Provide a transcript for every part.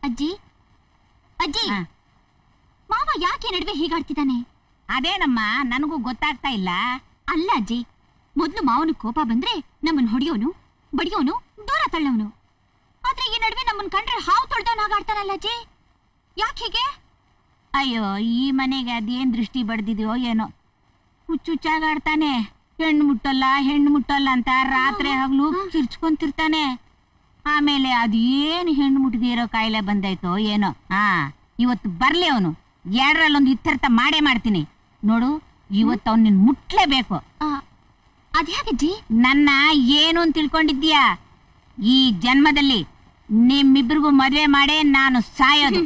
ಅಜ್ಜಿ ಅಜ್ಜಿ, ಮಾವ ಯಾಕೆ ನಡುವೆ ಹೀಗಾಡ್ತಿದ್ದಾನೆ? ಅದೇನಮ್ಮ, ನನಗೂ ಗೊತ್ತಾಗ್ತಾ ಇಲ್ಲ. ಅಲ್ಲ ಅಜ್ಜಿ, ಮೊದ್ಲು ಮಾವನ ಕೋಪ ಬಂದ್ರೆ ನಮ್ಮನ್ ಹೊಡಿಯೋನು, ಬಡಿಯೋನು, ದೂರ ತಳ್ಳವನು. ಆದ್ರೆ ಈ ನಡುವೆ ನಮ್ಮನ್ ಕಂಡ್ರೆ ಹಾವು ತೊಳ್ದವನಾಗಾಡ್ತಾನಲ್ಲ ಅಜ್ಜಿ, ಯಾಕೆ ಹೀಗೆ? ಅಯ್ಯೋ, ಈ ಮನೆಗೆ ಅದೇನ್ ದೃಷ್ಟಿ ಬಡ್ದಿದ್ಯೋ ಏನೋ, ಹುಚ್ಚುಚ್ಚಾಗಾಡ್ತಾನೆ. ಹೆಣ್ಣು ಮುಟ್ಟಲ್ಲ ಅಂತ ರಾತ್ರಿ ಹಗಲು ಕಿರ್ಚ್ಕೊಂತಿರ್ತಾನೆ. ಆಮೇಲೆ ಅದೇನು ಹೆಣ್ಣು ಮುಟ್ಟಿಗೆ ಇರೋ ಕಾಯಿಲೆ ಬಂದೈತೋ ಏನೋ. ಇವತ್ತು ಬರ್ಲಿ ಅವನು, ಎರಡರಲ್ಲೊಂದು ಇತ್ಯರ್ಥ ಮಾಡೇ ಮಾಡ್ತೀನಿ ನೋಡು. ಇವತ್ತು ಅವ್ನು ನಿನ್ ಮುಟ್ಲೇಬೇಕು. ಅದ್ಯಾಕಜ್ಜಿ? ನನ್ನ ಏನು ಅಂತ ತಿಳ್ಕೊಂಡಿದ್ದೀಯಾ? ಈ ಜನ್ಮದಲ್ಲಿ ನಿಮ್ಮಿಬ್ರಿಗೂ ಮದುವೆ ಮಾಡೇ ನಾನು ಸಾಯೋದು.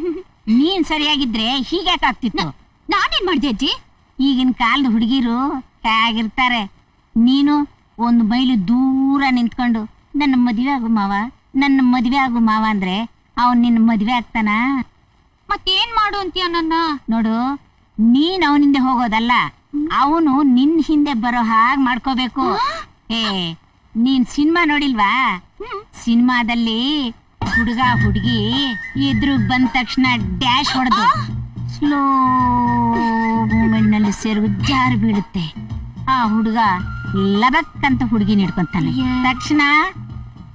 ನೀನ್ ಸರಿಯಾಗಿದ್ರೆ ಹೀಗ್ಯಾಕಾಗ್ತಿತ್ತು? ನಾನೇನ್ ಮಾಡ್ದೆ ಅಜ್ಜಿ? ಈಗಿನ ಕಾಲದ ಹುಡುಗಿರು ಹೇಗಿರ್ತಾರೆ. ನೀನು ಒಂದು ಮೈಲಿ ದೂರ ನಿಂತ್ಕೊಂಡು ನನ್ನ ಮದುವೆ ಆಗು ಮಾವ ಅಂದ್ರೆ ಅವನ್ ನಿನ್ನ ಮದುವೆ ಆಗ್ತಾನ? ಮತ್ತೇನ್ ಮಾಡು ಅಂತೀಯ ನನ್ನ? ನೋಡು, ನೀನ್ ಅವನಿಂದ ಹೋಗೋದಲ್ಲ, ಅವನು ನಿನ್ ಹಿಂದೆ ಬರೋ ಹಾಗೆ ಮಾಡ್ಕೋಬೇಕು. ನೀನ್ ಸಿನಿಮಾ ನೋಡಿಲ್ವಾ? ಸಿನಿಮಾದಲ್ಲಿ ಹುಡುಗ ಹುಡುಗಿ ಎದುರು ಬಂದ ತಕ್ಷಣ ಡ್ಯಾಶ್ ಹೊಡೆದು ಸ್ಲೋ ಮೂಮೆಂಟ್ ನಲ್ಲಿ ಸೇರು ಜಾರು ಬೀಳುತ್ತೆ. ಆ ಹುಡುಗ ಲಬಕ್ ಅಂತ ಹುಡುಗಿ ಹಿಡ್ಕೊಂತಾನೆ. ತಕ್ಷಣ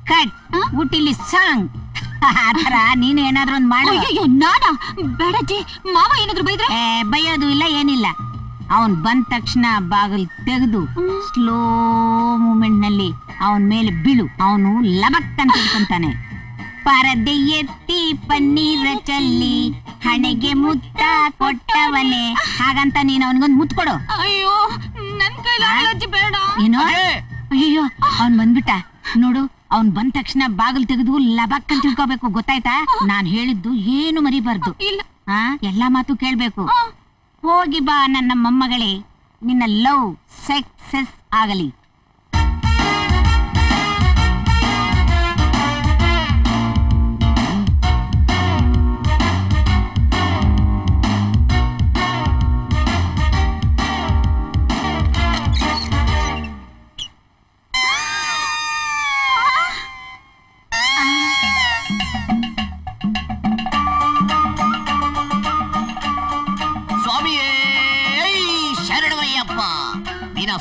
ಕಟ್, ಊಟಿಲಿ ಸಾಂಗ್. ಆತರ ನೀನು ಏನಾದ್ರು ಒಂದ್ ಮಾಡು. ನಾನಾ? ಬೇಡಜ್ಜಿ, ಮಾವ ಏನಾದ್ರು ಬೈದ್ರೆ? ಬೈಯೋದು ಇಲ್ಲ, ಏನಿಲ್ಲ. ಅವನ್ ಬಂದ ತಕ್ಷಣ ಬಾಗಿಲು ತೆಗೆದು ಸ್ಲೋ ಮೂಮೆಂಟ್ ನಲ್ಲಿ ಅವನ್ ಮೇಲೆ ಬೀಳು. ಅವನು ಲಬಕ್ ಅಂತ ಹಿಡ್ಕೊಂತಾನೆ. ಪರದೆ ಎತ್ತಿ ಪನ್ನೀರ ಚಲ್ಲಿ ಹಣೆಗೆ ಮುತ್ತ ಕೊಟ್ಟವನೇ, ಹಾಗಂತ ನೀನ್ ಅವನಿಗೊಂದು ಮುತ್ ಕೊಡು. ಅಯ್ಯೋ, ನನ್ ಕೈಲಿ ಬೇಡ. ಏನೋ? ಅಯ್ಯೋ, ಅವನ್ ಬಂದ್ಬಿಟ್ಟ ನೋಡು. ಅವ್ನ್ ಬಂದ ತಕ್ಷಣ ಬಾಗಿಲು ತೆಗೆದು ಲಬಕ್ ಅಂತ ತಿಳ್ಕೋಬೇಕು, ಗೊತ್ತಾಯ್ತಾ? ನಾನ್ ಹೇಳಿದ್ದು ಏನು ಮರಿಬಾರ್ದು. ಎಲ್ಲಾ ಮಾತು ಕೇಳ್ಬೇಕು. ಹೋಗಿ ಬಾ ನನ್ನ ಮೊಮ್ಮಗಳೇ, ನಿನ್ನ ಲವ್ ಸಕ್ಸಸ್ ಆಗಲಿ.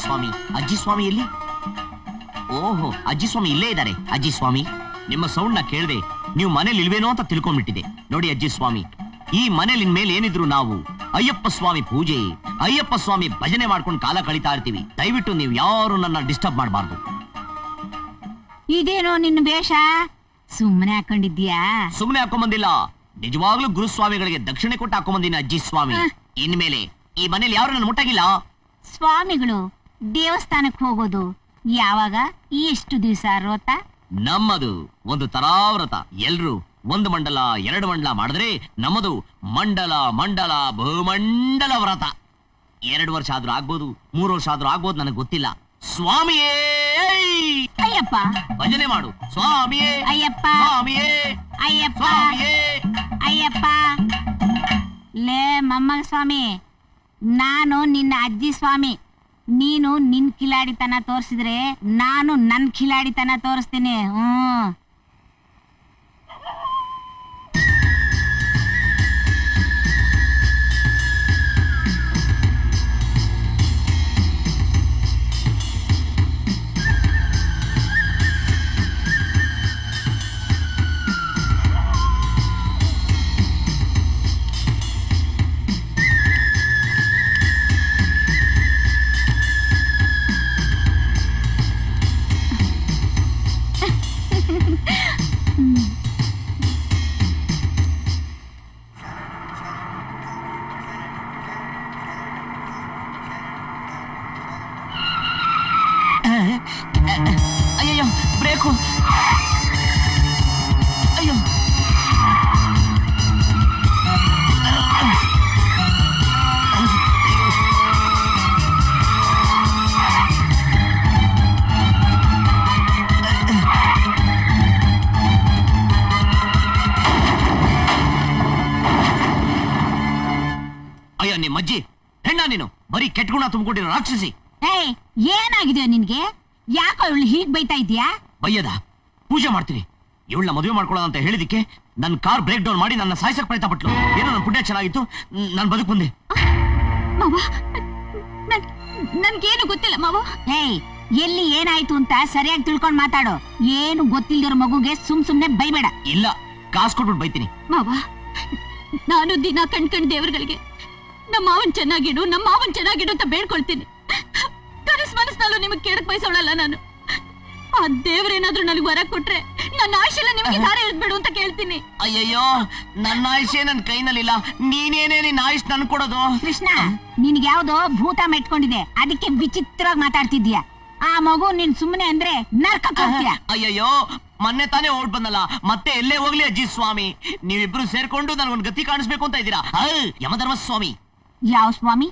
ಸ್ವಾಮಿ, ಅಜ್ಜಿ ಸ್ವಾಮಿ ಎಲ್ಲಿ? ಓಹೋ, ಅಜ್ಜಿ ಸ್ವಾಮಿ ಇಲ್ಲೇ ಇದ್ದಾರೆ. ಅಜ್ಜಿ ಸ್ವಾಮಿ, ನಿಮ್ಮ ಸೌಂಡ್ ನ ಕೇಳದೆ ನೀವು ಮನೇಲಿ ಇಲ್ವೇನೋ ಅಂತ ತಿಳ್ಕೊಂಡ್ಬಿಟ್ಟಿದೆ. ನೋಡಿ ಅಜ್ಜಿ ಸ್ವಾಮಿ, ಈ ಮನೇಲಿ ಇನ್ಮೇಲೆ ಏನಿದ್ರು ನಾವು ಅಯ್ಯಪ್ಪ ಸ್ವಾಮಿ ಪೂಜೆ, ಅಯ್ಯಪ್ಪ ಸ್ವಾಮಿ ಭಜನೆ ಮಾಡ್ಕೊಂಡು ಕಾಲ ಕಳೀತಾ ಇರ್ತೀವಿ. ದಯವಿಟ್ಟು ನೀವು ಯಾರು ನನ್ನ ಡಿಸ್ಟರ್ಬ್ ಮಾಡಬಾರ್ದು. ಇದೇನೋ ನಿನ್ನ ವೇಷ? ಸುಮ್ಮನೆ ಹಾಕೊಂಡಿದ್ಯಾ? ಸುಮ್ಮನೆ ಹಾಕೊಂಬಂದಿಲ್ಲ, ನಿಜವಾಗ್ಲೂ ಗುರುಸ್ವಾಮಿಗಳಿಗೆ ದಕ್ಷಿಣೆ ಕೊಟ್ಟು ಹಾಕೊಂಬಂದಿನ ಅಜ್ಜಿ ಸ್ವಾಮಿ. ಇನ್ಮೇಲೆ ಈ ಮನೇಲಿ ಯಾರು ನನ್ನ ಮುಟ್ಟಾಗಿಲ್ಲ. ಸ್ವಾಮಿಗಳು ದೇವಸ್ಥಾನಕ್ಕೆ ಹೋಗೋದು ಯಾವಾಗ? ಎಷ್ಟು ದಿವಸ ವ್ರತ? ನಮ್ಮದು ಒಂದು ತರಾವ್ರತ. ಎಲ್ರು ಒಂದು ಮಂಡಲ ಎರಡು ಮಂಡಲ ಮಾಡಿದ್ರೆ ನಮ್ಮದು ಮಂಡಲ ಮಂಡಲ ಭೂಮಂಡಲ ವ್ರತ. 2 ವರ್ಷ ಆದ್ರೂ ಆಗ್ಬೋದು, 3 ವರ್ಷ ಆದ್ರೂ ಆಗ್ಬೋದು, ನನಗೆ ಗೊತ್ತಿಲ್ಲ. ಸ್ವಾಮಿಯೇ ಅಯ್ಯಪ್ಪ, ಭಜನೆ ಮಾಡು. ಸ್ವಾಮಿಯೇ ಅಯ್ಯಪ್ಪ, ಸ್ವಾಮಿಯೇ ಅಯ್ಯಪ್ಪ, ಸ್ವಾಮಿಯೇ ಅಯ್ಯಪ್ಪ. ಲೇ ಮೊಮ್ಮಗ ಸ್ವಾಮಿ, ನಾನು ನಿನ್ನ ಅಜ್ಜಿ ಸ್ವಾಮಿ. ನೀನು ನಿನ್ ಕಿಲಾಡಿತನ ತೋರಿಸಿದ್ರೆ ನಾನು ನನ್ ಕಿಲಾಡಿತನ ತೋರಿಸ್ತೀನಿ. ಅಯ್ಯೋ, ಬ್ರೇಕು. ಅಯ್ಯೋ, ಅಯ್ಯೋ, ನಿಮ್ಮಜ್ಜಿ ಹೆಣ್ಣ ನೀನು? ಬರೀ ಕೆಟ್ಗುಣ ತುಂಬಿಕೊಂಡಿರೋ ರಾಕ್ಷಸಿ. ಏನಾಗಿದೆ ನಿನ್ಗೆ? ಯಾಕೋ ಇವಳು ಹೀಗ್ ಬೈತಾ ಇದ್ಯಾ? ಬಯ್ಯದ, ಪೂಜೆ ಮಾಡ್ತೀನಿ. ಇವಳನ್ನ ಮದುವೆ ಮಾಡ್ಕೊಳ್ಳೋಣ ಅಂತ ಹೇಳಿದಕ್ಕೆ ನನ್ನ ಕಾರ್ ಬ್ರೇಕ್ ಡೌನ್ ಮಾಡಿ ನನ್ನ ಸಾಯಿಸಕ್ ಪ್ರಯತ್ನ ಪಟ್ಲು. ಏನೋ ನನ್ನ ಪುಣ್ಯ ಚೆನ್ನಾಗಿತ್ತು, ನಾನು ಬದುಕು ಬಂದೆ. ಮಾವ, ನನ್ಗೇನು ಗೊತ್ತಿಲ್ಲ ಮಾವ. ಏಯ್, ಎಲ್ಲಿ ಏನಾಯ್ತು ಅಂತ ಸರಿಯಾಗಿ ತಿಳ್ಕೊಂಡ್ ಮಾತಾಡು. ಏನು ಗೊತ್ತಿಲ್ದಿರೋ ಮಗುಗೆ ಸುಮ್ನೆ ಬೈಬೇಡ. ಇಲ್ಲ, ಕಾಸು ಕೊಟ್ಬಿಟ್ಟು ಬೈತೀನಿ. ಮಾವ, ನಾನು ದಿನ ಕಣ್ಕಂಡ್ ದೇವರುಗಳಿಗೆ ನಮ್ಮ ಮಾವನ್ ಚೆನ್ನಾಗಿಡು ಅಂತ ಬೇಡ್ಕೊಳ್ತೀನಿ. ಕನಸ್ ಮನಸ್ನಲ್ಲೂ ನಿಮಗ್ ಕೇಳಕ್ ಬಯಸೋಳಲ್ಲ ನಾನು. ಆ ದೇವ್ರೇನಾದ್ರೂ ನನಗೆ ವರ ಕೊಟ್ರೆ ನನ್ನ ಆಯುಷ್ಯೆಲ್ಲ ನಿಮಗೆ ದಾರ ಎಳ್ದ್ಬಿಡು ಅಂತ ಕೇಳ್ತೀನಿ. ಅಯ್ಯಯ್ಯೋ, ನನ್ನ ಆಯುಷ್ಯ ನನ್ ಕೈನಲ್ಲಿಲ್ಲ, ನೀನೇನೇ ನಿನ್ನ ಆಯುಷ್ ನನ್ ಕೊಡೋದು. ಕೃಷ್ಣ, ನಿನ್ಗೆ ಯಾವ್ದೋ ಭೂತ ಮೆಟ್ಕೊಂಡಿದೆ, ಅದಕ್ಕೆ ವಿಚಿತ್ರವಾಗಿ ಮಾತಾಡ್ತಿದ್ಯಾ. ಆ ಮಗು ನೀನ್ ಸುಮ್ಮನೆ ಅಂದ್ರೆ ನರ್ಕಕ್ಕೆ ಹೋಗ್ತೀಯ. ಅಯ್ಯಯ್ಯೋ, ಮೊನ್ನೆ ತಾನೇ ಓಡ್ ಬಂದಲ್ಲ, ಮತ್ತೆ ಎಲ್ಲೇ ಹೋಗ್ಲಿ ಅಜ್ಜಿ ಸ್ವಾಮಿ, ನೀವಿಬ್ರು ಸೇರ್ಕೊಂಡು ನನ್ಗೊಂದು ಗತಿ ಕಾಣಿಸ್ಬೇಕು ಅಂತ ಇದ್ದೀರಾ. ಯಮಧರ್ಮ ಸ್ವಾಮಿ. ಯಾವ ಸ್ವಾಮಿ?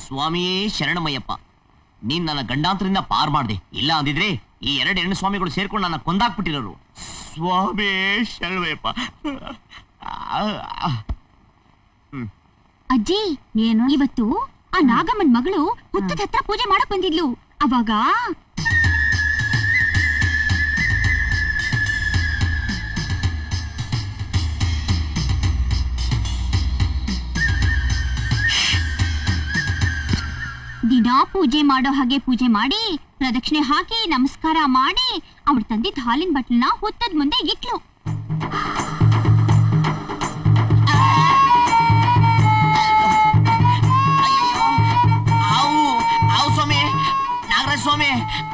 ಸ್ವಾಮಿಯೇ ಶರಣಮಯ್ಯಪ್ಪ, ನೀನ್ ನನ್ನ ಗಂಡಾಂತರಿಂದ ಪಾರ್ ಮಾಡ್ದೆ. ಇಲ್ಲ ಅಂದಿದ್ರೆ ಈ 2 ಹೆಣ್ಣು ಸ್ವಾಮಿಗಳು ಸೇರ್ಕೊಂಡು ನನ್ನ ಕೊಂದಾಕ್ಬಿಟ್ಟಿರೋರು. ಸ್ವಾಮಿ ಶರಣಮಯ್ಯಪ್ಪ. ಅಜ್ಜಿ, ಏನು? ಇವತ್ತು ಆ ನಾಗಮ್ಮನ್ ಮಗಳು ಹುತ್ತದ ಹತ್ರ ಪೂಜೆ ಮಾಡಕ್ ಬಂದಿದ್ಲು. ಅವಾಗ ದಿನಾ ಪೂಜೆ ಮಾಡೋ ಹಾಗೆ ಪೂಜೆ ಮಾಡಿ, ಪ್ರದಕ್ಷಿಣೆ ಹಾಕಿ ನಮಸ್ಕಾರ ಮಾಡಿ, ಅವ್ರ ತಂದಿದ್ದ ಹಾಲಿನ ಬಟ್ಲನ್ನ ಹುತ್ತದ ಮುಂದೆ ಇಟ್ಲು. ಸ್ವಾಮಿ, ನಾಗರಾಜ ಸ್ವಾಮಿ,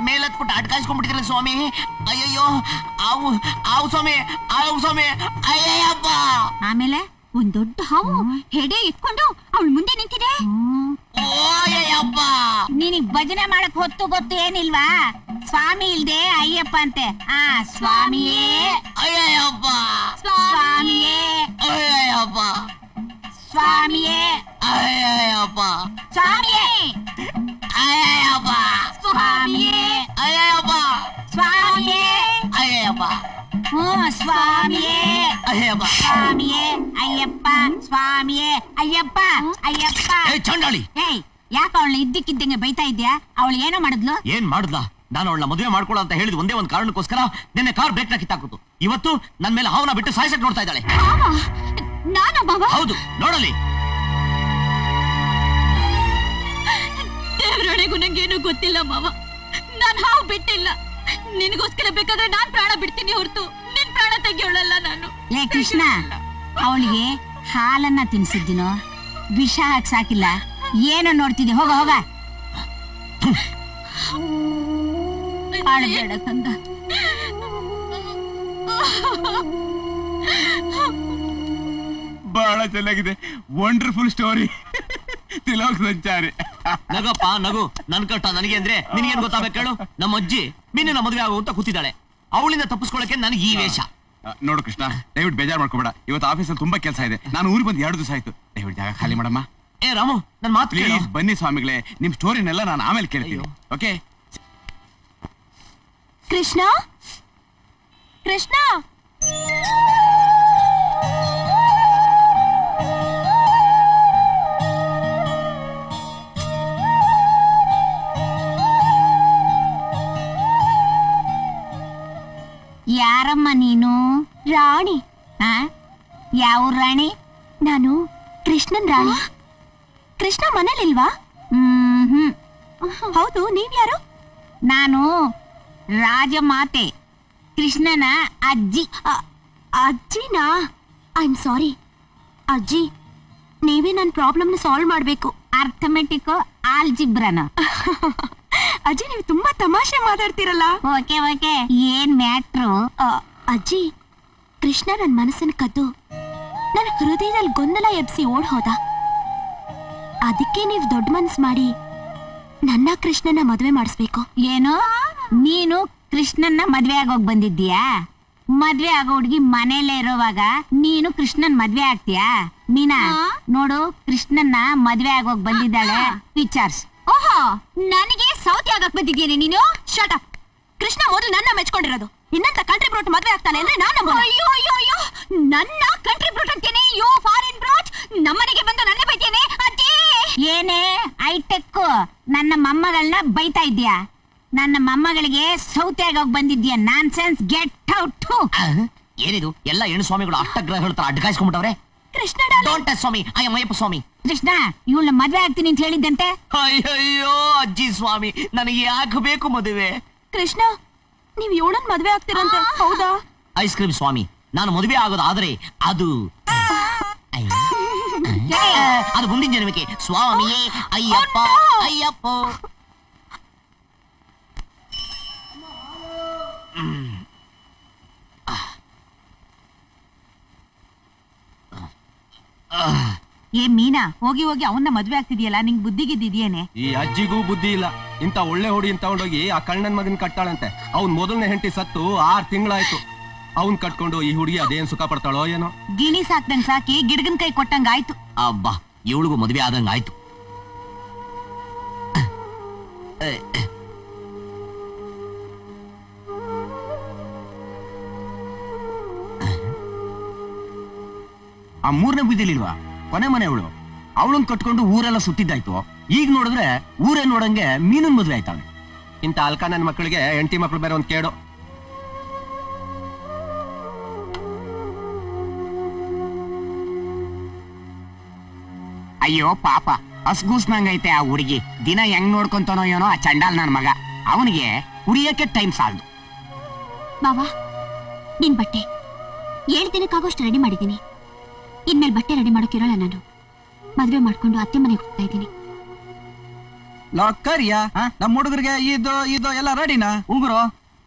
ಮೇಲತ್ಬಿಟ್ಟು ಅಡ್ಕಾಯಿಸ್ಕೊಂಡ್ಬಿಟ್ಟಿದ್ರೆ ಸ್ವಾಮಿ. ಅಯ್ಯಯ್ಯೋ, ಆವು ಸ್ವಾಮಿ, ಅಯ್ಯಯ್ಯಪ್ಪ. ಆಮೇಲೆ ಒಂದ್ ದೊಡ್ಡ ಹಾವು ಹೆಡೆ ಇಟ್ಕೊಂಡು ಅವಳ ಮುಂದೆ ನಿಂತಿದೆ. ನಿನಗ್ ಭಜನೆ ಮಾಡಕ್ ಹೊತ್ತು ಗೊತ್ತು ಏನಿಲ್ವಾ? ಸ್ವಾಮಿ ಇಲ್ದೆ ಅಯ್ಯಪ್ಪ ಅಂತೆ. ಸ್ವಾಮಿಯೇ ಅಯ್ಯಯ್ಯಪ್ಪ, ಸ್ವಾಮಿಯೇ ಅಯ್ಯಯ್ಯಪ್ಪ, ಸ್ವಾಮಿಯೇ ಅಯ್ಯಯ್ಯಪ್ಪ, ಸ್ವಾಮಿಯೇ ಅಯ್ಯಯ್ಯಪ್ಪ, ಸ್ವಾಮಿಯೇ ಅಯ್ಯಯ್ಯಪ್ಪ, ಸ್ವಾಮಿಯೇ ಅಯ್ಯಯ್ಯಪ್ಪ, ಸ್ವಾಮಿಯೇ ಅಯ್ಯಯ್ಯಪ್ಪ, ಸ್ವಾಮಿಯೇ ಅಯ್ಯಪ್ಪ, ಸ್ವಾಮಿಯೇ ಅಯ್ಯಪ್ಪ, ಅಯ್ಯಪ್ಪ. ಚಂಡಾಳಿ, ಏಯ್, ಯಾಕ ಅವಳನ್ನ ಇದ್ದಕ್ಕಿದ್ದಂಗೆ ಬೈತಾ ಇದ್ಯಾ? ಅವಳು ಏನೋ ಮಾಡಿದ್ಲು? ಏನ್ ಮಾಡುದ್ಲ? ನಾನು ಅವಳನ್ನ ಮದುವೆ ಮಾಡ್ಕೊಳ್ಳೋ ಅಂತ ಹೇಳಿದ್ ಒಂದೇ ಒಂದ್ ಕಾರಣಕ್ಕೋಸ್ಕರ ನಿನ್ನೆ ಕಾರ್ ಬ್ರೇಕ್ ನ ಕಿತ್ತಾಕುತ್ತು. ಇವತ್ತು ನನ್ ಮೇಲೆ ಹಾವನ್ನ ಬಿಟ್ಟು ಸಾಯಿಸಕ್ ನೋಡ್ತಾ ಇದ್ದಾಳೆ. ನಾನ ಬಾಬಾ? ಹೌದು, ನೋಡಲಿ. ದೇವರೊಳಗೂ ನಂಗೇನು ಗೊತ್ತಿಲ್ಲ ಮಾವ. ನಾನ್ ಹಾವು ಬಿಟ್ಟಿಲ್ಲ. ನಿನಗೋಸ್ಕರ ಬೇಕಾದ್ರೆ ನಾನ್ ಪ್ರಾಣ ಬಿಡ್ತೀನಿ ಹೊರತು ನಿನ್ ಪ್ರಾಣ ತೆಗಿಯೋಳಲ್ಲ ನಾನು. ಏ ಕೃಷ್ಣ, ಅವಳಿಗೆ ಹಾಲನ್ನ ತಿನ್ಸಿದ್ದೀನೋ, ವಿಷ ಹಾಕಿ ಸಾಕಿಲ್ಲ. ಏನೋ ನೋಡ್ತಿದ್ದೆ, ಹೋಗ ಹೋಗ. ಅಳಬೇಡ ಕಂದ. ಬಹಳ ಚೆನ್ನಾಗಿದೆ, ವಂಡರ್ಫುಲ್ ಸ್ಟೋರಿ. ತಿಲೋಕ್ ಸಂಚಾರಿ. ನಗಪ್ಪ ನಗು, ನನ್ ಕಷ್ಟ ನನಗೆ ಅಂದ್ರೆ ನಿನಗೇನ್ ಗೊತ್ತಾಗಬೇಕು ಹೇಳು? ನಮ್ಮ ಅಜ್ಜಿ ಮೀನಿನ ಮದುವೆ ಆಗು ಅಂತ ಕೂತಿದ್ದಾಳೆ. ಅವಳಿಂದ ತಪ್ಪಿಸ್ಕೊಳ್ಳಕ್ಕೆ ನನಗೆ ಈ ವೇಷ. ನೋಡು ಕೃಷ್ಣ, ದಯವಿಟ್ಟು ಬೇಜಾರು ಮಾಡ್ಕೋಬೇಡ. ಇವತ್ತು ಆಫೀಸಲ್ಲಿ ತುಂಬಾ ಕೆಲಸ ಇದೆ. ನಾನು ಊರಿಗೆ ಬಂದು 2 ದಿವಸ ಆಯ್ತು. ದಯವಿಟ್ಟು ಜಾಗ ಖಾಲಿ ಮಾಡಮ್ಮ. ಏ ರಾಮು, ನನ್ ಮಾತು ಕೇಳು. ಪ್ಲೀಸ್ ಬನ್ನಿ ಸ್ವಾಮಿಗಳೇ, ನಿಮ್ ಸ್ಟೋರಿನೆಲ್ಲ ನಾನು ಆಮೇಲೆ ಕೇಳ್ತೀನಿ. ಓಕೆ? ಕೃಷ್ಣ, ಕೃಷ್ಣ, ಯಾರಮ್ಮ ನೀನು? ರಾಣಿ. ಯಾವ ರಾಣಿ? ನಾನು ಕೃಷ್ಣನ್ ರಾಣಿ. ಕೃಷ್ಣ ಮನೇಲಿಲ್ವಾ? ಹೌದು, ನೀವ್ಯಾರು? ನಾನು ರಾಜಮಾತೆ, ಕೃಷ್ಣನ ಅಜ್ಜಿ. ಅಜ್ಜಿನಾ? ಐ ಆಮ್ ಸಾರಿ ಅಜ್ಜಿ, ನೀವೇ ನನ್ನ ಪ್ರಾಬ್ಲಮ್ನ ಸಾಲ್ವ್ ಮಾಡ್ಬೇಕು. ಅರ್ಥಮೆಟಿಕ್ ಆಲ್ಜಿಬ್ರನ. ಅಜ್ಜಿ, ನೀವು ತುಂಬಾ ತಮಾಷೆ ಮಾತಾಡ್ತಿರಲ್ಲ. ಓಕೆ ಓಕೆ, ಏನ್ ಮ್ಯಾಟ್ರು? ಅಜ್ಜಿ, ಕೃಷ್ಣ ನನ್ನ ಮನಸ್ಸನ್ನು ಕದ್ದು ನನ್ನ ಹೃದಯದಲ್ಲಿ ಗೊಂದಲ ಎಬ್ಸಿ ಓಡ್ ಹೋದ. ಅದಕ್ಕೆ ನೀವು ದೊಡ್ಡ ಮನ್ಸ್ ಮಾಡಿ ನನ್ನ ಕೃಷ್ಣನ ಮದುವೆ ಮಾಡಿಸ್ಬೇಕು. ಏನೋ, ನೀನು ಕೃಷ್ಣನ್ನ ಮದ್ವೆ ಆಗೋಗ್ ಬಂದಿದ್ದೀಯಾ? ಮದ್ವೆ ಆಗೋ ಹುಡ್ಗಿ ಮನೇಲೆ ಇರೋವಾಗ ನೀನು ಕೃಷ್ಣನ್ ಮದ್ವೆ ಆಗ್ತೀಯಾ? ಮೀನಾ, ನೋಡು, ಕೃಷ್ಣನ್ನ ಮದ್ವೆ ಆಗೋಗ್ ಬಂದಿದ್ದಾಳೆ, ವಿಚಾರ್ಸ್. ಓಹೋ, ನನಗೆ ಸೌತಿ ಆಗಕ್ ಬಂದಿದ್ದೀನಿ ನೀನು? Shut up. ಕೃಷ್ಣ ಮೊದಲು ನನ್ನ ಮೆಚ್ಕೊಂಡಿರೋದು. ಇನ್ನಂತ ಕಂಟ್ರಿ ಬ್ರೋಟ್ ಮದ್ವೆ ಆಗ್ತಾನೆ ಅಂದ್ರೆ ನಾನು. ಅಯ್ಯೋ ಅಯ್ಯೋ ಅಯ್ಯೋ, ನನ್ನ ಕಂಟ್ರಿ ಬ್ರೋಟ್ ಅಂತೇನೆ? ಯೋ ಫಾರಿನ್ ಬ್ರೋಟ್, ನಮ್ಮನೆಗೆ ಬಂದು ನನ್ನ ಬೈತೇನೆ. ಅಜ್ಜಿ, ಏನೇ ಐಟೆಕ್ ನನ್ನ ಮೊಮ್ಮಗಳನ್ನ ಬೈತಾ ಇದ್ಯಾ? ನನ್ನ ಮೊಮ್ಮಗಳಿಗೆ ಸೌತೆ ಆಗೋಗ್ ಬಂದಿದ್ಯಾ? Nonsense, get out. ಥು. ಏನಿದು ಎಲ್ಲ ಹೆಣ್ಣು ಸ್ವಾಮಿಗಳು ಅಷ್ಟಗ್ರಹಗಳ ತರ ಅಡ್ಗಾಯಿಸ್ಕೊಂಡ್ಬಿಟ್ಟವ್ರೆ. Krishna don't touch swami, I am Ayyappa swami. Krishna ಇವಳನ್ನ ಮದ್ವೆ ಆಗ್ತೀನಿ ಅಂತ ಹೇಳಿದ್ದಂತೆ. ಅಯ್ಯಯ್ಯೋ ಅಜ್ಜಿ ಸ್ವಾಮಿ, ನನಗೆ ಯಾಕೆ ಬೇಕು ಮದುವೆ? ಕೃಷ್ಣ, ನೀವ್ ಇವಳನ್ ಮದ್ವೆ ಆಗ್ತೀರಂತೆ, ಹೌದಾ? ಐಸ್ ಕ್ರೀಮ್ ಸ್ವಾಮಿ, ನಾನು ಮದುವೆ ಆಗೋದಾದ್ರೆ ಅದು ಅದು ಮುಂದಿನ ಜನ್ಮಕ್ಕೆ. ಸ್ವಾಮಿಯೇ ಅಯ್ಯಪ್ಪ ಅಯ್ಯಪ್ಪ. ಏ ಮೀನಾ, ಹೋಗಿ ಹೋಗಿ ಅವನ್ನ ಮದ್ವೆ ಆಗ್ತಿದ್ಯಲ್ಲ, ನಿಂಗ್ ಬುದ್ಧಿಗಿದ್ದೇನೆ? ಈ ಅಜ್ಜಿಗೂ ಬುದ್ಧಿ ಇಲ್ಲ. ಇಂತ ಒಳ್ಳೆ ಹುಡುಗಿನ ತಗೊಂಡೋಗಿ ಆ ಕಣ್ಣನ್ ಮಗನ್ ಕಟ್ಟಾಳಂತೆ. ಅವ್ನ್ ಮೊದಲನೇ ಹೆಂಡತಿ ಸತ್ತು 6 ತಿಂಗಳಾಯ್ತು. ಅವ್ನ್ ಕಟ್ಕೊಂಡು ಈ ಹುಡುಗಿ ಅದೇನ್ ಸುಖ ಪಡ್ತಾಳೋ ಏನೋ. ಗಿಣಿ ಸಾಕ್ದಂಗ್ ಸಾಕಿ ಗಿಡಗನ್ ಕೈ ಕೊಟ್ಟಂಗ ಆಯ್ತು. ಅಬ್ಬಾ, ಇವಳಿಗೂ ಮದುವೆ ಆದಂಗ ಆಯ್ತು. ಆ 3ನೇ ಬೀದಿಲಿಲ್ವಾ ಕೊನೆ ಮನೆಯವಳು, ಅವಳನ್ ಕಟ್ಕೊಂಡು ಊರೆಲ್ಲ ಸುತ್ತಿದ್ದಾಯ್ತು. ಈಗ ನೋಡಿದ್ರೆ ಊರೇ ನೋಡಂಗೆ ಮೀನನ್ ಮದ್ವೆ ಆಯ್ತಾಳೆ. ಇಂತ ಅಲ್ಕ ನನ್ ಮಕ್ಕಳಿಗೆ ಹೆಂಡತಿ ಮಕ್ಳು ಬೇರೆ ಒಂದ್ ಕೇಡು. ಅಯ್ಯೋ ಪಾಪ, ಹಸ್ಗೂಸ್ನಂಗೈತೆ ಆ ಹುಡುಗಿ. ದಿನ ಹೆಂಗ್ ನೋಡ್ಕೊಂತಾನೋ ಏನೋ ಆ ಚಂಡಾಲ್ ನನ್ ಮಗ. ಅವನಿಗೆ ಕುಡಿಯಕ್ಕೆ ಟೈಮ್ ಸಾಲದು. ಮಾವ, ನಿನ್ ಬಟ್ಟೆ 7 ದಿನಕ್ಕಾಗೋಷ್ಟು ರೆಡಿ ಮಾಡಿದ್ದೀನಿ. ಇನ್ಮೇಲೆ ಬಟ್ಟೆ ರೆಡಿ ಮಾಡೋಕಿರೋಲ್ಲ. ನಾನು ಮದ್ವೆ ಮಾಡ್ಕೊಂಡು ಅತ್ತೆ ಮನೆಗೆ ಹೋಗ್ತಾ ಇದ್ದೀನಿ. ಲಾಕರ್ಯಾ ನಮ್ ಹುಡುಗರಿಗೆ ಇದು ಇದು ಎಲ್ಲ ರೆಡಿನಾ? ಉಗುರು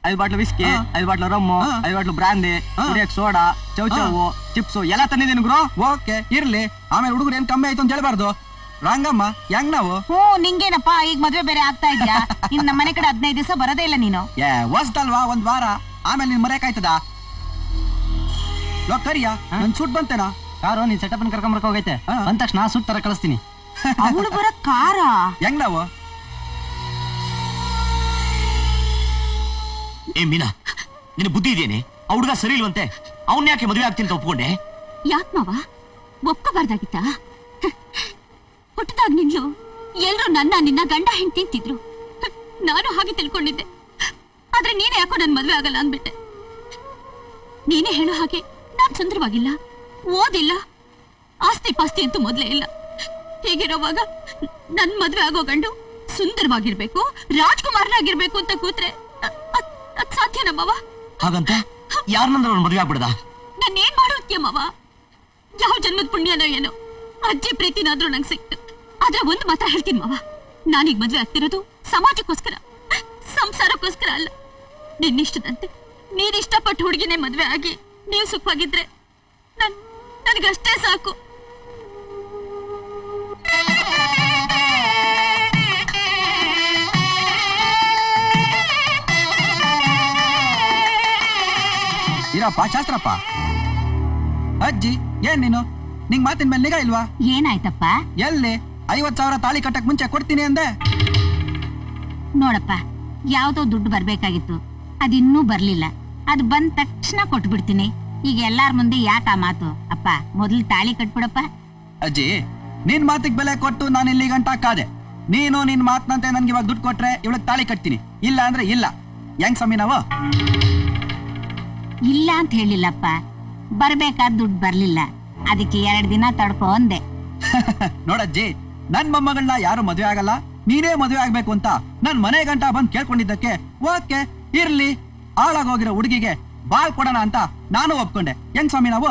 5 bottle whisky, 5 bottle rum, 5 bottle brandy, ಕುಡಿಯಕ್ ಸೋಡಾ, ಚೌಚೌವು, ಚಿಪ್ಸು ಎಲ್ಲ ತಂದಿದ್ದೀನಿ ಗುರು. ಓಕೆ ಇರ್ಲಿ. ಆಮೇಲೆ ಹುಡುಗರು ಏನ್ ಕಮ್ಮಿ ಆಯ್ತು ಅಂತ ಹೇಳ್ಬಾರ್ದು. ರಂಗಮ್ಮ, ಹೆಂಗ್ ನಾವು? ನಿಂಗೇನಪ್ಪ ಈಗ ಮದ್ವೆ ಬೇರೆ ಆಗ್ತಾ ಇದ್ಯಾ? ಇನ್ ನಮ್ಮ ಮನೆ ಕಡೆ 15 ದಿವಸ ಬರೋದೇ ಇಲ್ಲ ನೀನು. ಹೊಸ್ದಲ್ವಾ, 1 ವಾರ. ಆಮೇಲೆ ನೀನ್ ಮರೆಯಕಾಯ್ತದ? ಲೋಕರ್ಯಾ, ನನ್ ಸುಟ್ ಬಂತೇನಾ? ಕಾರು ನೀನ್ ಸೆಟಪ್ ಕರ್ಕೊಂಬರ್ಕ ಹೋಗೈತೆ. ಅಂದ ತಕ್ಷಣ ಸುಟ್ ತರ ಕಳಿಸ್ತೀನಿ. ಅವಳು ಬರ ಕಾರ ಹೆಂಗ್ ನಾವು? ಏ ಮೀನಾ, ನಿನ್ನ ಬುದ್ಧಿ ಇದೆಯೇನೆ? ಆ ಹುಡುಗ ಸರಿ ಇಲ್ವಂತೆ, ಅವನ್ ಯಾಕೆ ಮದುವೆ ಆಗ್ತೀನಿ ಅಂತ ಒಪ್ಕೊಂಡೆ? ಯಾಕ್ ಮಾವ, ಒಪ್ಕೋಬಾರ್ದಾಗಿತ್ತ? ಹುಟ್ಟದಾಗ ನಿಂದ್ಲು ಎಲ್ರು ನಿನ್ನ ಗಂಡ ಹೆಂಡ್ತಿ ಅಂತಿದ್ರು. ನಾನು ಹಾಗೆ ತಿಳ್ಕೊಂಡಿದ್ದೆ. ಆದ್ರೆ ನೀನೇ ಯಾಕೋ ನನ್ ಮದ್ವೆ ಆಗಲ್ಲ ಅಂದ್ಬಿಟ್ಟೆ. ನೀನೇ ಹೇಳೋ ಹಾಗೆ ನಾನ್ ಸುಂದರವಾಗಿಲ್ಲ, ಓದಿಲ್ಲ, ಆಸ್ತಿ ಪಾಸ್ತಿ ಅಂತೂ ಮೊದ್ಲೇ ಇಲ್ಲ. ಹೀಗಿರೋವಾಗ ನನ್ ಮದ್ವೆ ಆಗೋ ಗಂಡು ಸುಂದರವಾಗಿರ್ಬೇಕು, ರಾಜ್ಕುಮಾರನಾಗಿರ್ಬೇಕು ಅಂತ ಕೂತ್ರೆ ಅದ್ ಸಾಧ್ಯನಾ ಮಾವ? ಹಾಗಂತ ಯಾರನ್ನಂದ್ರೆ ಅವ್ನು ಮದುವೆ ಆಗ್ಬಿಡದ? ನಾನು ಏನ್ ಮಾಡೋದ್ಯ ಮಾವ? ಯಾವ ಜನ್ಮದ ಪುಣ್ಯನೋ ಏನೋ ಅಜ್ಜಿ ಪ್ರೀತಿನಾದ್ರೂ ನಂಗೆ ಸಿಕ್ತು. ಆದ್ರೆ ಒಂದು ಮಾತ್ರ ಹೇಳ್ತೀನಿ ಮಾವ, ನಾನೀಗ ಮದ್ವೆ ಆಗ್ತಿರೋದು ಸಮಾಜಕ್ಕೋಸ್ಕರ, ಸಂಸಾರಕ್ಕೋಸ್ಕರ ಅಲ್ಲ. ನಿನ್ನಿಷ್ಟದಂತೆ ನೀನ್ ಇಷ್ಟಪಟ್ಟು ಹುಡುಗಿನೇ ಮದ್ವೆ ಆಗಿ ನೀವು ಸುಖವಾಗಿದ್ರೆ ನನಗಷ್ಟೇ ಸಾಕು. ಇರಪ್ಪ ಶಾಸ್ತ್ರಪ್ಪ. ಅಜ್ಜಿ, ಏನ್ ನೀನು? ನಿಂಗ್ ಮಾತಿನ ಮೇಲೆ ನಿಗಾ ಇಲ್ವಾ? ಏನಾಯ್ತಪ್ಪ? ಎಲ್ಲಿ 50,000 ತಾಳಿ ಕಟ್ಟಕ್ ಮುಂಚೆ ಕೊಡ್ತೀನಿ ಅಂದೆ. ನೋಡಪ್ಪ, ಯಾವ್ದೋ ದುಡ್ಡು ಬರ್ಬೇಕಾಗಿತ್ತು, ಅದಿನ್ನೂ ಬರ್ಲಿಲ್ಲ. ಅದು ಬಂದ ತಕ್ಷಣ ಕೊಟ್ಬಿಡ್ತೀನಿ. ಈಗ ಎಲ್ಲಾರ ಮುಂದೆ ಯಾಕ ಆ ಮಾತು? ಅಪ್ಪ, ಮೊದಲು ತಾಳಿ ಕಟ್ಬಿಡಪ್ಪ. ಅಜ್ಜಿ, ನಿನ್ ಮಾತಿಗೆ ಬೆಲೆ ಕೊಟ್ಟು ನಾನು ಇಲ್ಲಿ ಗಂಟ ಕಾದೆ. ನೀನು ನಿನ್ ಮಾತನಂತೆ ನನ್ಗೆ ಇವಾಗ ದುಡ್ಡು ಕೊಟ್ರೆ ಇವಳಿಗೆ ತಾಳಿ ಕಟ್ತೀನಿ, ಇಲ್ಲ ಅಂದ್ರೆ ಇಲ್ಲ. ಹೆಂಗ್ ಸಮಿ ನಾವು? ಇಲ್ಲ ಅಂತ ಹೇಳಿಲ್ಲಪ್ಪ, ಬರ್ಬೇಕಾದ ದುಡ್ಡು ಬರ್ಲಿಲ್ಲ, ಅದಕ್ಕೆ 2 ದಿನ ತಡ್ಕೊ ಅಂದೆ. ನೋಡಜ್ಜಿ, ನನ್ ಮೊಮ್ಮಗಳನ್ನ ಯಾರು ಮದ್ವೆ ಆಗಲ್ಲ, ನೀನೇ ಮದ್ವೆ ಆಗ್ಬೇಕು ಅಂತ ನನ್ ಮನೆ ಗಂಟ ಬಂದ್ ಕೇಳ್ಕೊಂಡಿದ್ದಕ್ಕೆ ಓಕೆ ಇರ್ಲಿ, ಹಾಳಾಗೋಗಿರೋ ಹುಡುಗಿಗೆ ಬಾಳ್ ಕೊಡೋಣ ಅಂತ ನಾನು ಒಪ್ಕೊಂಡೆ. ಹೆಂಗ್ ಸ್ವಾಮಿ ನಾವು?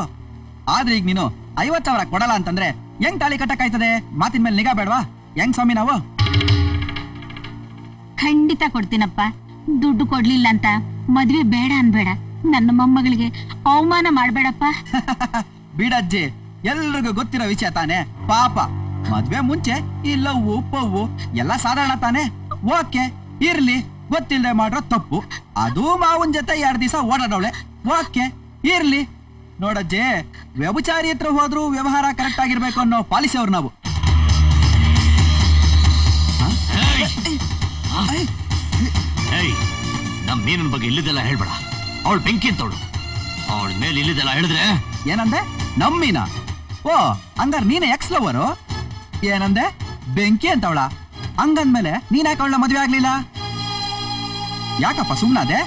ಆದ್ರೆ ಈಗ ನೀನು 50,000 ಕೊಡಲ್ಲ ಅಂತಂದ್ರೆ ಹೆಂಗ್ ತಾಳಿ ಕಟ್ಟಕ್ಕಾಯ್ತದೆ? ಮಾತಿನ ಮೇಲೆ ನಿಗಾ ಬೇಡವಾ? ಹೆಂಗ್ ಸ್ವಾಮಿ ನಾವು? ಖಂಡಿತ ಕೊಡ್ತೀನಪ್ಪ. ದುಡ್ಡು ಕೊಡ್ಲಿಲ್ಲ ಅಂತ ಮದ್ವೆ ಬೇಡ ಅನ್ಬೇಡ. ನನ್ನ ಮೊಮ್ಮಗಳಿಗೆ ಅವಮಾನ ಮಾಡ್ಬೇಡಪ್ಪ. ಬಿಡಜ್ಜಿ, ಎಲ್ರಿಗೂ ಗೊತ್ತಿರೋ ವಿಷಯ ತಾನೆ. ಪಾಪ ಮದ್ವೆ ಮುಂಚೆ ಈ ಲವ್ವು ಪವ್ವು ಎಲ್ಲ ಸಾಧಾರಣ ತಾನೆ. ಓಕೆ ಇರ್ಲಿ, ಗೊತ್ತಿಲ್ಲದೆ ಮಾಡ್ರೋ ತಪ್ಪು. ಅದು ಮಾವನ್ ಜೊತೆ 2 ದಿವಸ ಓಡಾಡವಳೆ. ಓಕೆ ಇರ್ಲಿ. ನೋಡಜ್ಜಿ, ವ್ಯಭಿಚಾರಿ ಹತ್ರ ಹೋದ್ರು ವ್ಯವಹಾರ ಕರೆಕ್ಟ್ ಆಗಿರ್ಬೇಕು ಅನ್ನೋ ಪಾಲಿಸಿ ಅವ್ರು ನಾವು. ನಮ್ ಮೀನನ್ ಬಗ್ಗೆ ಇಲ್ಲಿದೆಲ್ಲ ಹೇಳ್ಬೇಡ. ಅವಳು ಬೆಂಕಿ ಅಂತವಳು. ಅವಳ ಮೇಲೆ ಇಲ್ಲಿದೆಲ್ಲ ಹೇಳಿದ್ರೆ ಏನಂದೆ? ನಮ್ಮೀನ? ಓ, ಹಂಗಾರ ನೀನೆ ಎಕ್ಸ್ ಲವರು? ಏನಂದೆ? ಬೆಂಕಿ ಅಂತವಳ? ಹಂಗಂದ್ಮೇಲೆ ನೀನ್ ಯಾಕೆ ಅವಳ ಮದ್ವೆ ಆಗ್ಲಿಲ್ಲ? ಯಾಕಪ್ಪ ಸುಮ್ನಾದೆ?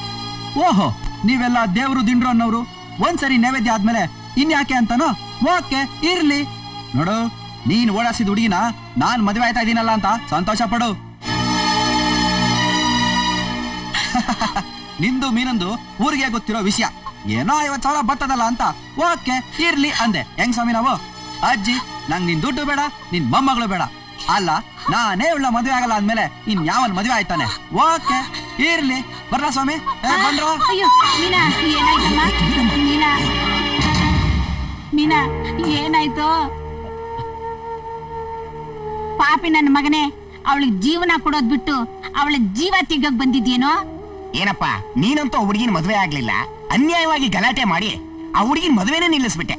ಓಹೋ, ನೀವೆಲ್ಲ ದೇವ್ರು ದಿಂಡ್ರು ಅನ್ನೋರು ಒಂದ್ಸರಿ ನೈವೇದ್ಯ ಆದ್ಮೇಲೆ ಇನ್ಯಾಕೆ ಅಂತಾನೋ ಓಕೆ ಇರ್ಲಿ. ನೋಡು, ನೀನ್ ಓಡಾಸಿದ ಹುಡುಗಿನ ನಾನ್ ಮದುವೆ ಆಯ್ತಾ ಇದೀನಲ್ಲ ಅಂತ ಸಂತೋಷ ಪಡು. ನಿಂದು ಮೀನಂದು ಊರಿಗೆ ಗೊತ್ತಿರೋ ವಿಷಯ. ಏನೋ 50,000 ಬರ್ತದಲ್ಲ ಅಂತ ಓಕೆ ಇರ್ಲಿ ಅಂದೆ. ಹೆಂಗ್ ಸ್ವಾಮಿ ನಾವು? ಅಜ್ಜಿ, ನಂಗ್ ನಿನ್ ದುಡ್ಡು ಬೇಡ, ನಿನ್ ಮೊಮ್ಮಗಳು ಬೇಡ. ಅಲ್ಲ, ನಾನೇ ಉಳ್ಳ ಮದುವೆ ಆಗಲ್ಲ ಅಂದ್ಮೇಲೆ ಇನ್ ಯಾವನ್ ಮದುವೆ ಆಯ್ತಾನೆ? ಓಕೆ ಇರ್ಲಿ. ಬರ್ಲಾ ಸ್ವಾಮಿ? ಬಂದ್ರು. ಅಯ್ಯೋ ಮೀನಾ, ಏನಾಯ್ತಮ್ಮ? ಮೀನಾ, ಮೀನಾ, ಏನಾಯ್ತು? ಪಾಪಿ ನನ್ನ ಮಗನೇ, ಅವಳಿಗೆ ಜೀವನ ಕೊಡೋದ್ ಬಿಟ್ಟು ಅವಳ ಜೀವ ತೆಗ್ಗಕ್ ಬಂದಿದ್ಯೇನೋ? ಏನಪ್ಪ, ನೀನಂತೂ ಹುಡುಗಿನ ಮದುವೆ ಆಗ್ಲಿಲ್ಲ, ಅನ್ಯಾಯವಾಗಿ ಗಲಾಟೆ ಮಾಡಿ ಆ ಹುಡುಗಿನ ಮದುವೆನೇ ನಿಲ್ಲಿಸ್ಬಿಟ್ಟೆ.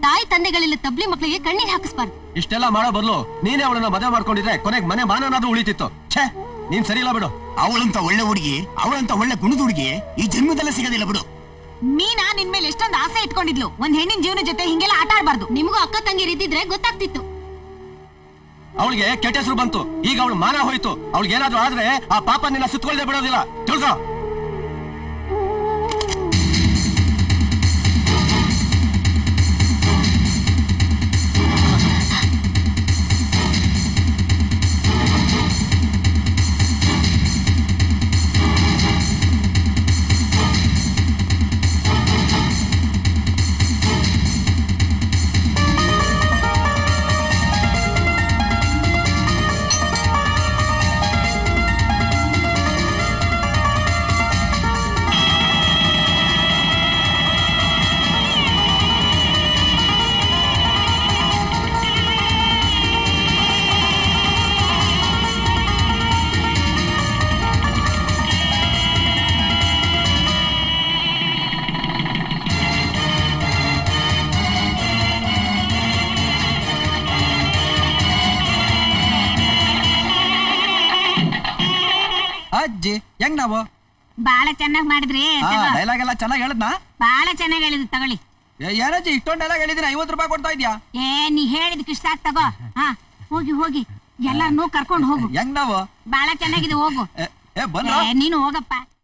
ತಾಯಿ ತಂದೆಗಳಿಲ್ಲ ತಬ್ಲಿ ಮಕ್ಕಳಿಗೆ ಕಣ್ಣೀರ್ ಹಾಕಿಸ್ಬಾರ್ದು. ಇಷ್ಟೆಲ್ಲ ಮಾಡೋ ಬದಲು ನೀನೇ ಅವಳನ್ನ ಮದುವೆ ಮಾಡ್ಕೊಂಡಿದ್ರೆ ಕೊನೆಗೆ ಮನೆ ಮಾನನಾದ್ರೂ ಉಳಿತಿತ್ತು. ಛೇ, ನೀನ್ ಸರಿ ಇಲ್ಲ ಬಿಡು. ಅವಳಂತ ಒಳ್ಳೆ ಹುಡುಗಿ, ಅವಳಂತ ಒಳ್ಳೆ ಗುಣದ ಹುಡುಗಿ ಈ ಜನ್ಮದಲ್ಲೇ ಸಿಗೋದಿಲ್ಲ ಬಿಡು. ಮೀನಾ ನಿನ್ ಮೇಲೆ ಎಷ್ಟೊಂದು ಆಸೆ ಇಟ್ಕೊಂಡಿದ್ಲು. ಒಂದ್ ಹೆಣ್ಣಿನ ಜೀವನ ಜೊತೆ ಹಿಂಗೆಲ್ಲ ಆಟ ಆಡ್ಬಾರ್ದು. ನಿಮಗೂ ಅಕ್ಕ ತಂಗಿರ್ ಇದ್ದಿದ್ರೆ ಗೊತ್ತಾಗ್ತಿತ್ತು. ಅವಳಿಗೆ ಕೆಟ್ಟ ಹೆಸರು ಬಂತು, ಈಗ ಅವಳು ಮಾನ ಹೋಯ್ತು. ಅವಳಿಗೆ ಏನಾದ್ರೂ ಆದ್ರೆ ಆ ಪಾಪ ನಿನ್ನ ಸುತ್ತಕೊಳ್ಳದೆ ಬಿಡೋದಿಲ್ಲ, ತಿಳ್ಕೊ. ಅಜ್ಜಿ, ಹೆಂಗ್ ನಾವು? ಬಾಳ ಚೆನ್ನಾಗ್ ಮಾಡಿದ್ರಿ. ಡೈಲಾಗ್ ಎಲ್ಲ ಚೆನ್ನಾಗಿ ಹೇಳದ್ನಾ? ಬಾಳ ಚೆನ್ನಾಗ್ ಹೇಳಿದ್ ತಗೊಳ್ಳಿ. ಏನಜ್ಜಿ ಇಷ್ಟೊಂದ್ ಡೈಲಾಗ್ ಹೇಳಿದೀನಿ, 50 ರೂಪಾಯಿ ಕೊಡ್ತಾ ಇದ್ಯಾ? ನೀ ಹೇಳಿದ್ ಇಷ್ಟ ಆಗ್ ತಗೋ. ಹಾ, ಹೋಗಿ ಹೋಗಿ ಎಲ್ಲಾರ್ನೂ ಕರ್ಕೊಂಡ್ ಹೋಗು. ಹೆಂಗ್ ನಾವು? ಬಾಳ ಚೆನ್ನಾಗಿದೆ, ಹೋಗು. ಬಂದ್ರ? ನೀನು ಹೋಗಪ್ಪ.